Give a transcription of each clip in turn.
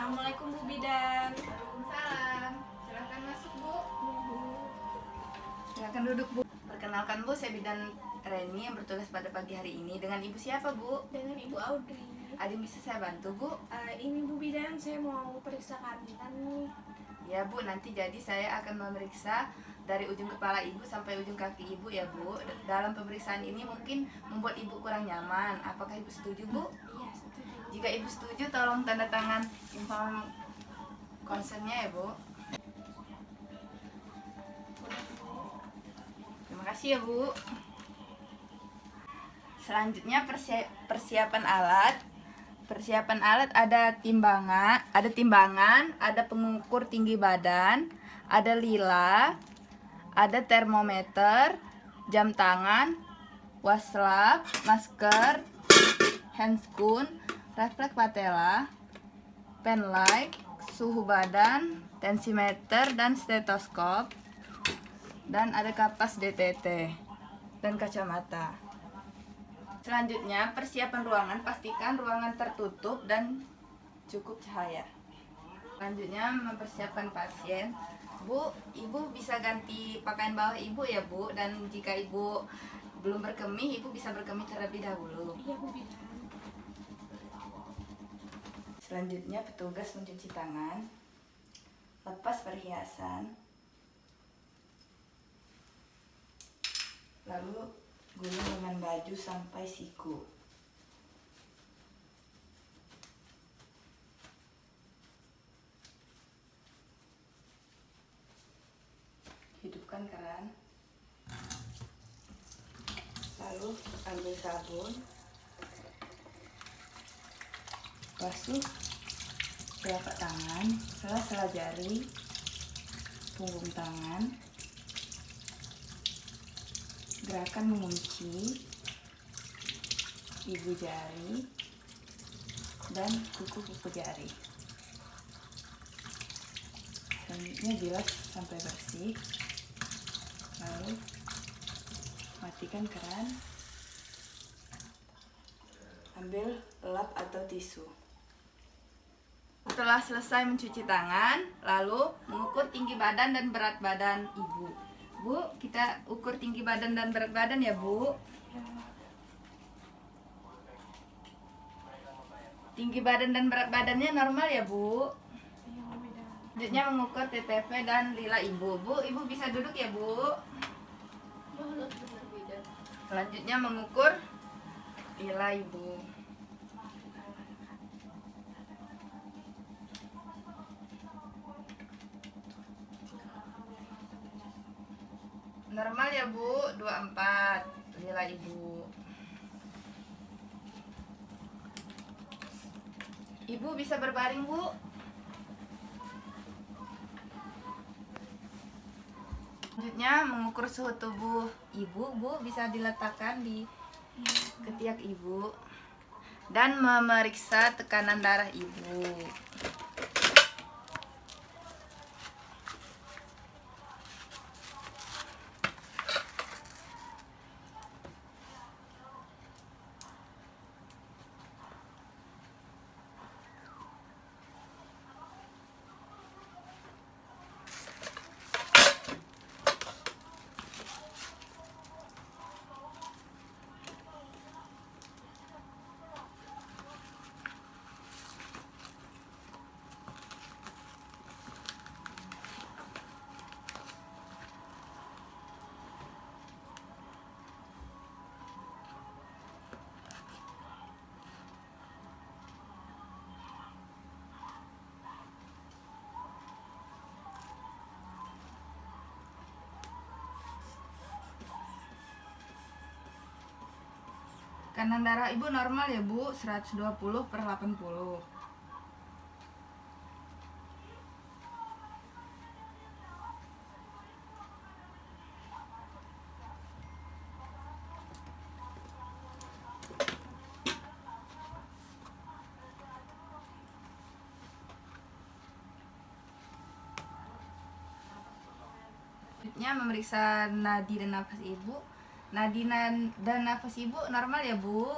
Assalamualaikum Bu Bidan. Waalaikumsalam. Silahkan masuk, Bu. Silakan duduk, Bu. Perkenalkan, Bu, saya Bidan Reni yang bertugas pada pagi hari ini. Dengan Ibu siapa, Bu? Dengan Ibu Audrey. Ada yang bisa saya bantu, Bu? Ini Bu Bidan, saya mau periksa kandungan nih. Ya, Bu, nanti jadi saya akan memeriksa dari ujung kepala Ibu sampai ujung kaki Ibu ya, Bu. Dalam pemeriksaan ini mungkin membuat Ibu kurang nyaman. Apakah Ibu setuju, Bu? Iya, setuju. Jika Ibu setuju, tolong tanda tangan inform konsennya ya, Bu. Terima kasih ya, Bu. Selanjutnya persiapan alat. Persiapan alat ada timbangan, ada pengukur tinggi badan, ada lila, ada termometer, jam tangan, waslap, masker, handscoon, refleks patella, pen light, suhu badan, tensimeter dan stetoskop, dan ada kapas DTT dan kacamata. Selanjutnya persiapan ruangan, pastikan ruangan tertutup dan cukup cahaya. Selanjutnya mempersiapkan pasien. Bu, Ibu bisa ganti pakaian bawah Ibu ya, Bu, dan jika Ibu belum berkemih, Ibu bisa berkemih terlebih dahulu. Iya Bu Bidan. Selanjutnya petugas mencuci tangan, lepas perhiasan, lalu gulung dengan baju sampai siku. Hidupkan keran, lalu ambil sabun, basuh telapak tangan, sela-sela jari, punggung tangan. Gerakan mengunci ibu jari dan kuku-kuku jari. Selanjutnya bilas sampai bersih. Lalu matikan keran. Ambil lap atau tisu. Setelah selesai mencuci tangan, lalu mengukur tinggi badan dan berat badan Ibu. Bu, kita ukur tinggi badan dan berat badan ya, Bu. Tinggi badan dan berat badannya normal ya, Bu. Iya Bu Bidan. Selanjutnya mengukur TTP dan lila Ibu. Bu, Ibu bisa duduk ya, Bu. Selanjutnya mengukur lila Ibu. Normal ya, Bu, 24 lila Ibu. Ibu bisa berbaring, Bu. Selanjutnya mengukur suhu tubuh Ibu. Bu, bisa diletakkan di ketiak Ibu dan memeriksa tekanan darah Ibu. Tekanan darah Ibu normal ya, Bu, 120/80. Selanjutnya memeriksa nadi dan nafas Ibu. Nadi dan nafas Ibu normal ya, Bu.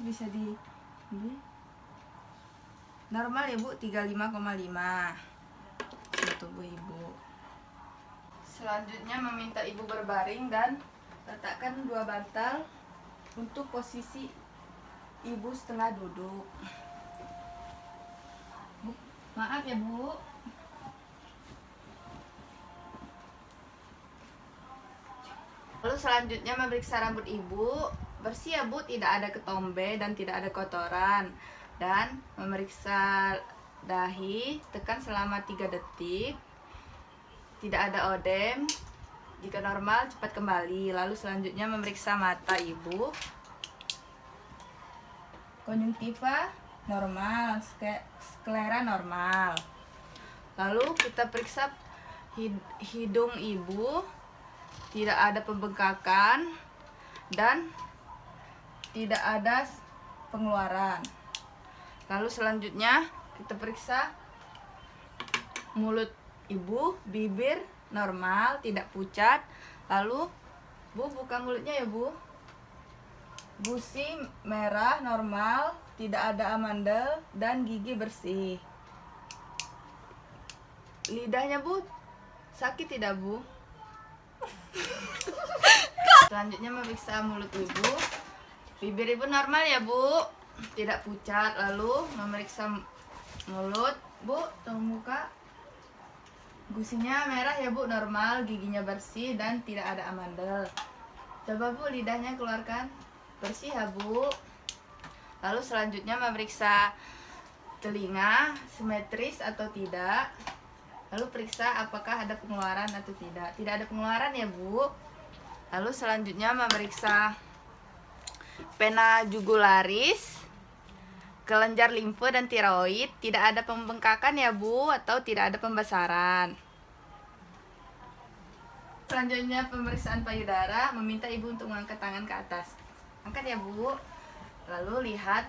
bisa di ini. Normal ya Bu, 35,5 suhu tubuh Ibu. Selanjutnya meminta Ibu berbaring dan letakkan 2 bantal untuk posisi Ibu setengah duduk. Bu, maaf ya Bu. Lalu selanjutnya memeriksa rambut Ibu. Bersih ya Bu, tidak ada ketombe dan tidak ada kotoran. Dan memeriksa dahi, tekan selama 3 detik. Tidak ada odem. Jika normal cepat kembali. Lalu selanjutnya memeriksa mata Ibu. Konjungtiva normal, sklera normal. Lalu kita periksa hidung Ibu. Tidak ada pembengkakan dan tidak ada pengeluaran. Lalu selanjutnya kita periksa mulut Ibu, bibir normal, tidak pucat. Lalu Bu buka mulutnya ya Bu. Gusi merah normal, tidak ada amandel dan gigi bersih. Lidahnya Bu sakit tidak Bu? Selanjutnya memeriksa mulut Ibu. Bibir Ibu normal ya Bu, tidak pucat. Lalu memeriksa mulut Bu, tolong buka. Gusinya merah ya Bu, normal, giginya bersih dan tidak ada amandel. Coba Bu lidahnya keluarkan, bersih ya Bu. Lalu selanjutnya memeriksa telinga, simetris atau tidak. Lalu periksa apakah ada pengeluaran atau tidak. Tidak ada pengeluaran ya Bu. Lalu selanjutnya memeriksa pena jugularis, kelenjar limfe dan tiroid. Tidak ada pembengkakan ya Bu, atau tidak ada pembesaran. Selanjutnya pemeriksaan payudara, meminta Ibu untuk mengangkat tangan ke atas. Angkat ya Bu. Lalu lihat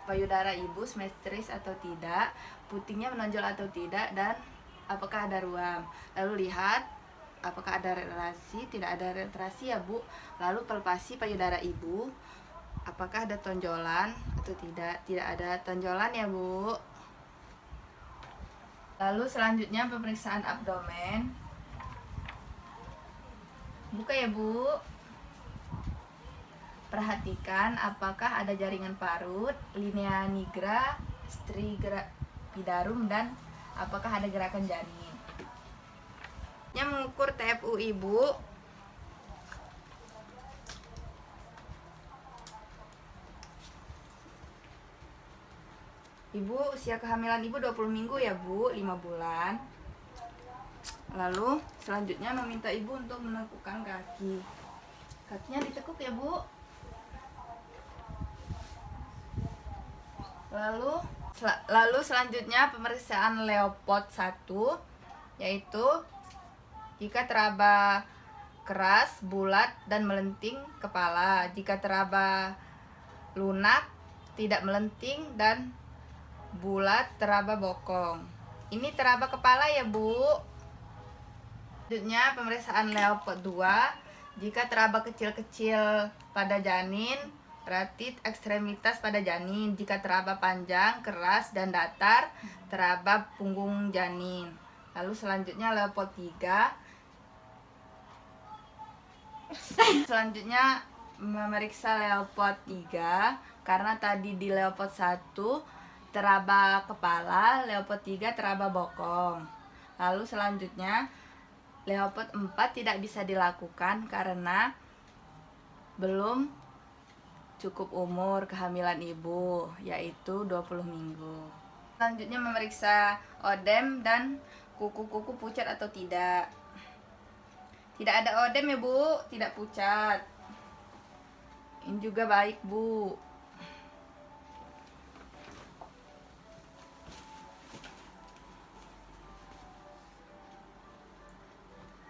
payudara Ibu simetris atau tidak, putingnya menonjol atau tidak, dan apakah ada ruam. Lalu lihat apakah ada retrasi, tidak ada retrasi ya Bu. Lalu palpasi payudara Ibu, apakah ada tonjolan atau tidak. Tidak ada tonjolan ya Bu. Lalu selanjutnya pemeriksaan abdomen. Buka ya Bu. Perhatikan apakah ada jaringan parut, linea nigra, strigopidarum, dan apakah ada gerakan janin. Yang mengukur TFU Ibu. Ibu usia kehamilan Ibu 20 minggu ya Bu, 5 bulan. Lalu selanjutnya meminta Ibu untuk menekukkan kaki. Kakinya ditekuk ya Bu. Lalu selanjutnya pemeriksaan Leopold 1, yaitu jika teraba keras, bulat, dan melenting kepala. Jika teraba lunak, tidak melenting, dan bulat, teraba bokong. Ini teraba kepala ya Bu. Selanjutnya pemeriksaan Leopold 2, jika teraba kecil-kecil pada janin, berarti ekstremitas pada janin. Jika teraba panjang, keras, dan datar, teraba punggung janin. Lalu selanjutnya Leopold 3. Selanjutnya memeriksa Leopold 3, karena tadi di Leopold 1 teraba kepala, Leopold 3 teraba bokong. Lalu selanjutnya Leopold 4 tidak bisa dilakukan karena belum cukup umur kehamilan Ibu, yaitu 20 minggu. Selanjutnya memeriksa odem dan kuku-kuku pucat atau tidak. Tidak ada odem ya Bu, tidak pucat. Ini juga baik Bu.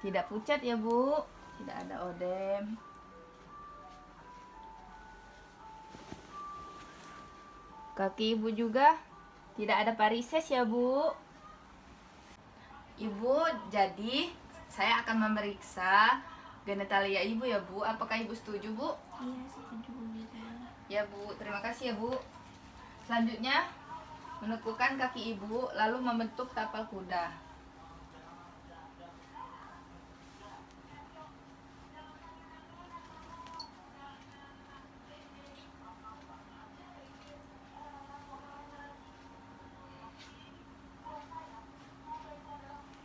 Tidak pucat ya Bu, tidak ada odem. Kaki Ibu juga tidak ada varises ya Bu. Ibu, jadi saya akan memeriksa genitalia Ibu ya Bu. Apakah Ibu setuju Bu? Iya, setuju. Ya Bu, terima kasih ya Bu. Selanjutnya menekukan kaki Ibu lalu membentuk tapal kuda.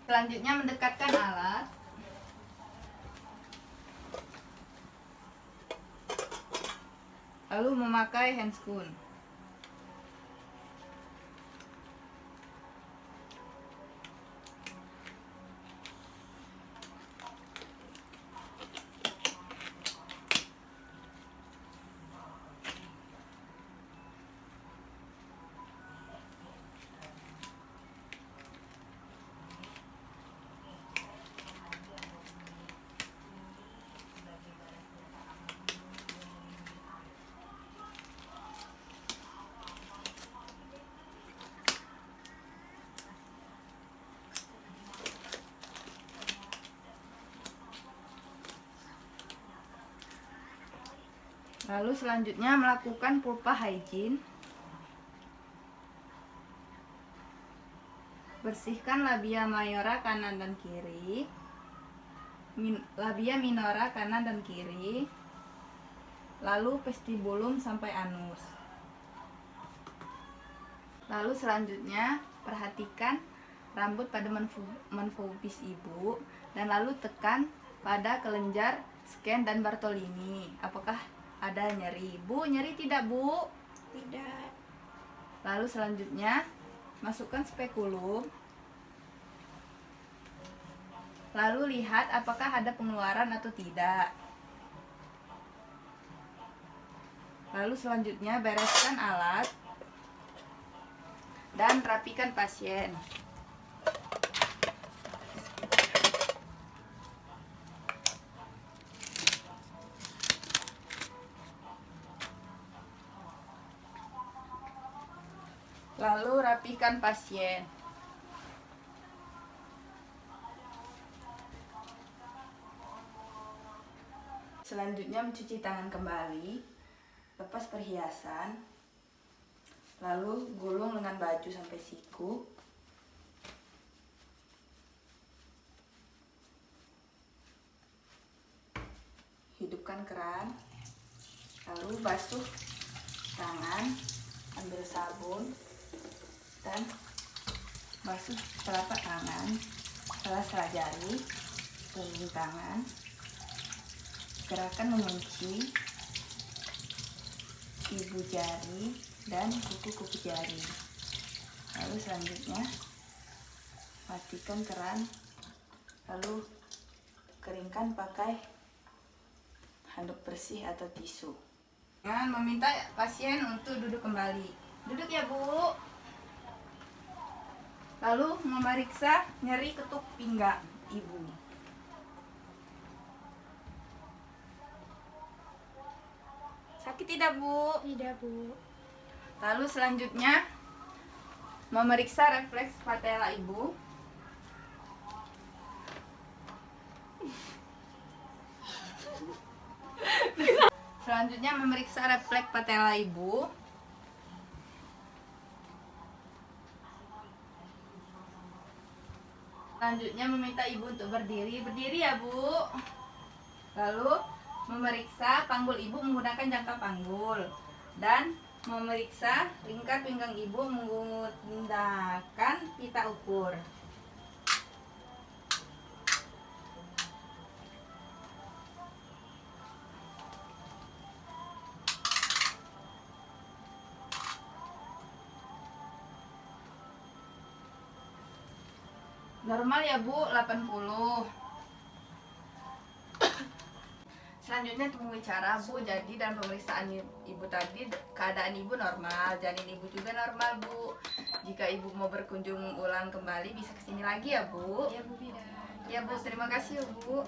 Selanjutnya mendekatkan alat. Lalu memakai handscoon. Lalu selanjutnya melakukan pulpa hygiene. Bersihkan labia mayora kanan dan kiri, labia minora kanan dan kiri, lalu vestibulum sampai anus. Lalu selanjutnya perhatikan rambut pada menfobis Ibu dan lalu tekan pada kelenjar Skene dan Bartolini. Apakah ada nyeri? Bu, nyeri tidak Bu? Tidak. Lalu selanjutnya masukkan spekulum. Lalu lihat apakah ada pengeluaran atau tidak. Lalu selanjutnya bereskan alat dan rapikan pasien. Lalu rapikan pasien. Selanjutnya mencuci tangan kembali, lepas perhiasan, lalu gulung dengan baju sampai siku. Hidupkan keran, lalu basuh tangan, ambil sabun dan basuh telapak tangan, sela-sela jari, punggung tangan. Gerakan mengunci ibu jari dan kuku-kuku jari. Lalu selanjutnya matikan keran, lalu keringkan pakai handuk bersih atau tisu. Dengan meminta pasien untuk duduk kembali. Duduk ya Bu. Lalu memeriksa nyeri ketuk pinggang Ibu. Sakit tidak Bu? Tidak Bu. Lalu selanjutnya memeriksa refleks patella Ibu. Selanjutnya memeriksa refleks patella Ibu. Selanjutnya meminta Ibu untuk berdiri. Berdiri ya Bu. Lalu memeriksa panggul Ibu menggunakan jangka panggul dan memeriksa lingkar pinggang Ibu menggunakan pita ukur. Normal ya Bu, 80. Selanjutnya temui cara Bu. Jadi dalam pemeriksaan Ibu tadi keadaan Ibu normal, janin Ibu juga normal Bu. Jika Ibu mau berkunjung ulang kembali bisa kesini lagi ya Bu. Ya Bu, tidak. Ya Bu, terima kasih Bu.